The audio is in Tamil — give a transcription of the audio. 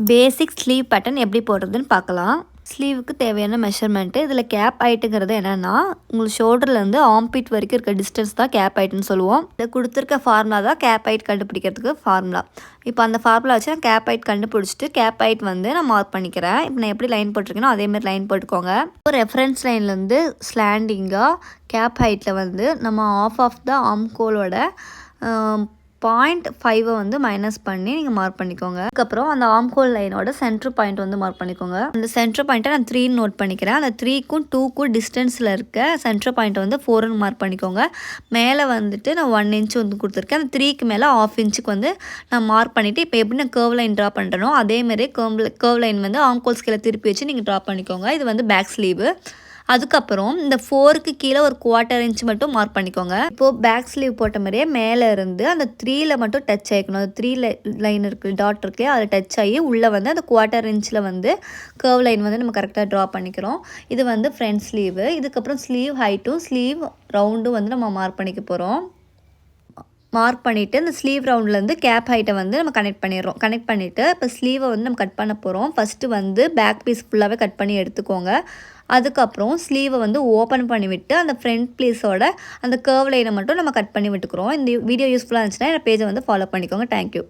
பேசிக் ஸ்லீவ் பேட்டர்ன் எப்படி போடுறதுன்னு பார்க்கலாம். ஸ்லீவுக்கு தேவையான மெஷர்மெண்ட்டு. இதில் கேப் ஹைட்டுங்கிறது என்னென்னா உங்களுக்கு ஷோல்டர்லேருந்து ஆம்பீட் வரைக்கும் இருக்க டிஸ்டன்ஸ் தான் கேப் ஹைட்டுன்னு சொல்லுவோம். இதை கொடுத்துருக்க ஃபார்முலா தான் கேப் ஹைட் கண்டுபிடிக்கிறதுக்கு ஃபார்முலா. இப்போ அந்த ஃபார்முலா வச்சு நான் கேப் ஹைட் கண்டுபிடிச்சிட்டு கேப் ஹைட் வந்து நான் மார்க் பண்ணிக்கிறேன். இப்போ நான் எப்படி லைன் போட்டிருக்கேனோ அதேமாதிரி லைன் போட்டுக்கோங்க. இப்போ ரெஃபரன்ஸ் லைன்லேருந்து ஸ்லாண்டிங்காக கேப் ஹைட்டில் வந்து நம்ம ஆஃப் த ஆம்கோலோட 0.5 வந்து மைனஸ் பண்ணி நீங்கள் மார்க் பண்ணிக்கோங்க. அதுக்கப்புறம் அந்த ஆம்கோல் லைனோட சென்டர் பாயிண்ட் வந்து மார்க் பண்ணிக்கோங்க. அந்த சென்டர் பாயிண்ட்டை நான் 3 நோட் பண்ணிக்கிறேன். அந்த 3க்கும் 2க்கும் டிஸ்டன்ஸில் இருக்க சென்டர் பாயிண்ட் வந்து 4ன்னு மார்க் பண்ணிக்கோங்க. மேலே வந்துட்டு நான் 1 இன்ச் வந்து கொடுத்துருக்கேன். அந்த 3க்கு மேலே 1/2 இன்ச்சுக்கு வந்து நான் மார்க் பண்ணிவிட்டு இப்போ எப்படி நான் கர்வ் லைன் ட்ரா பண்ணுறனோ அதேமாதிரி கர்வ் லைன் வந்து ஆம்கோல் ஸ்கேலை திருப்பி வச்சு நீங்கள் ட்ரா பண்ணிக்கோங்க. இது வந்து பேக் ஸ்லீவு. அதுக்கப்புறம் இந்த 4க்கு கீழே ஒரு 1/4 இன்ச் மட்டும் மார்க் பண்ணிக்கோங்க. இப்போது பேக் ஸ்லீவ் போட்ட மாதிரியே மேலே இருந்து அந்த 3ல மட்டும் டச் ஆகிக்கணும். அந்த 3 லைன் இருக்குது, டாட் இருக்குல்லையே, அதில் டச் ஆகி உள்ளே வந்து அந்த 1/4 இன்ச்சில் வந்து கர்வ் லைன் வந்து நம்ம கரெக்டாக ட்ரா பண்ணிக்கிறோம். இது வந்து ஃப்ரண்ட் ஸ்லீவு. இதுக்கப்புறம் ஸ்லீவ் ஹைட்டும் ஸ்லீவ் ரவுண்டும் வந்து நம்ம மார்க் பண்ணிக்க போகிறோம். மார்க் பண்ணிவிட்டு இந்த ஸ்லீவ் ரவுண்ட்லேருந்து கேப் ஹைட்டை வந்து நம்ம கனெக்ட் பண்ணிடுறோம். கனெக்ட் பண்ணிவிட்டு இப்போ ஸ்லீவை வந்து நம்ம கட் பண்ண போகிறோம். ஃபஸ்ட்டு வந்து பேக் பீஸ் ஃபுல்லாகவே கட் பண்ணி எடுத்துக்கோங்க. அதுக்கப்புறம் ஸ்லீவை வந்து ஓப்பன் பண்ணிவிட்டு அந்த ஃப்ரண்ட் பீஸோட அந்த கர்வ் லைனை மட்டும் நம்ம கட் பண்ணி விட்டுக்கிறோம். இந்த வீடியோ யூஸ்ஃபுல்லாக இருந்துச்சுன்னா என் பேஜை வந்து ஃபாலோ பண்ணிக்கோங்க. தேங்க்யூ.